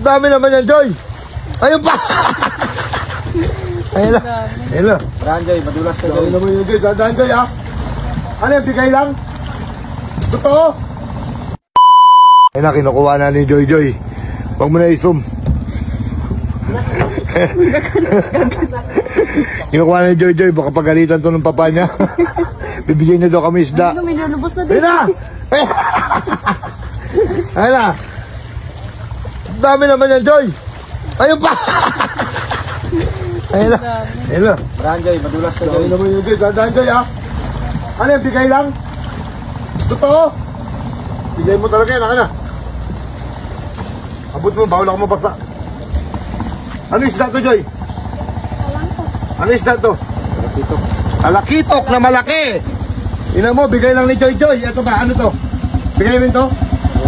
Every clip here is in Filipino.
Dami naman yan, Joy. Ayun pa. Ayun na. Ayun na. Brand Joy, madulas ka Joy. Ayun naman yun, Joy. Dadaan, Joy, ha? Ano yung bigay lang? Totoo? Ayun na, kinukuha na ni Joy Joy. Huwag mo na i-zoom. Kinukuha na ni Joy Joy. Baka pagalitan to ng papa niya. Bibigyan niya daw kami isda. May nalubos na din. Ayun na! Ayun na! Dami naman yan, Joy! Ayun pa! Ayun na! Ayun na! Brand Joy, madulas ka Joy. Ayun naman yun, Joy. Dadaan, Joy, ha? Ano yung bigay lang? Totoo? Bigay mo talaga yan, na. Abot mo, bawal ako mabasa. Ano isda to, Joy? Ano isda to? Alakitok. Alakitok na malaki! Ina mo, bigay lang ni Joy Joy. Ito ba, ano to? Bigay mo to?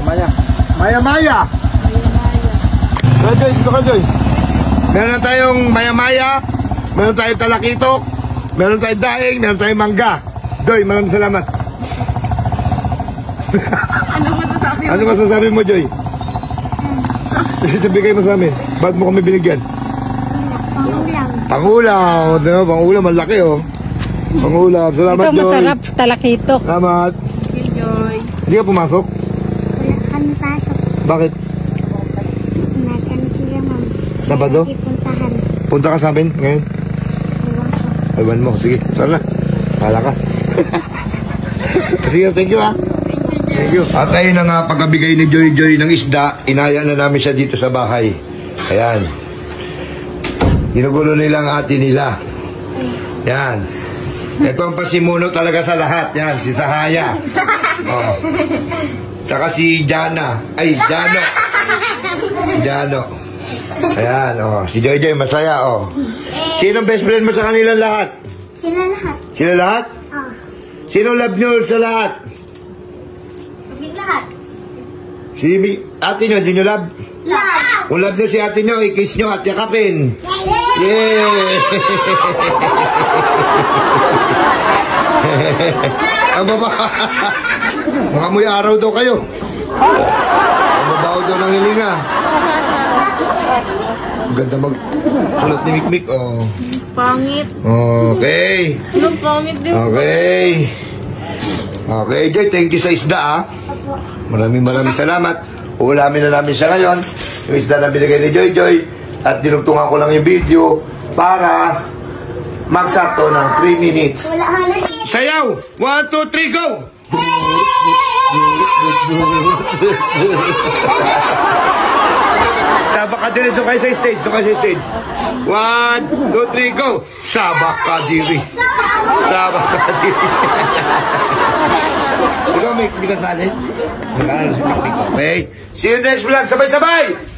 Maya. Maya-maya! Kaya Joy, dito ka Joy. Meron na tayong maya-maya, meron tayong talakitok, meron tayong daing, meron tayong mangga. Joy, maraming salamat. Ano masasabi mo, Joy? Bigay mo sa amin. Bakit mo kami binigyan? Pangulam. Pangulam, ang laki oh. Pangulam. Salamat, ito, Joy. masarap, talakitok. Salamat. Joy. Hindi ka pumasok? Wala kami pasok. Bakit? Nasaan sila, ma'am? Sabado? Ipuntahan. Punta ka sa amin ngayon? Ewan mo. Sige, sana. Hala ka. Sige, thank you ha. Thank you. At ayun na nga, pagkabigay ni Joy Joy ng isda, inaya na namin siya dito sa bahay. Ayan. Ginugulo nila ang ate nila. Yan. Ito ang pasimuno talaga sa lahat. Yan, si Sahaya. Oh. Saka si Jana. Ay, Jano. Jano. Ayan, oh. Si Joy Joy, masaya, oh. Sinong best friend mo sa kanilang lahat? Sila lahat. Sila lahat? Oh. Sino love nyo sa lahat? Sabi lahat. Si ate nyo, hindi nyo love? Lahat. Kung love nyo si ate nyo, i-kiss nyo at yakapin. Yeah! Ang baba. Mga muy araw daw kayo. Ang babaw daw ng hilinga. Ang ganda mag-sulat ni Mikmik. Oh. Pangit. Okay. Anong pangit din? Okay. Okay, Joy. Thank you sa isda, ah. Maraming salamat. Uulamin na namin siya ngayon. Yung isda na binigay ni Joy Joy. At dinugtungan ko lang yung video para magsakto ng 3 minutes. Wala halos. Sayaw! 1, 2, 3, go! Sabak ka diri, doon kayo sa stage. 1, 2, 3, go! Sabak ka diri. Sabak ka diri. Ikaw, may bigas natin? Okay. See you next vlog. Sabay-sabay!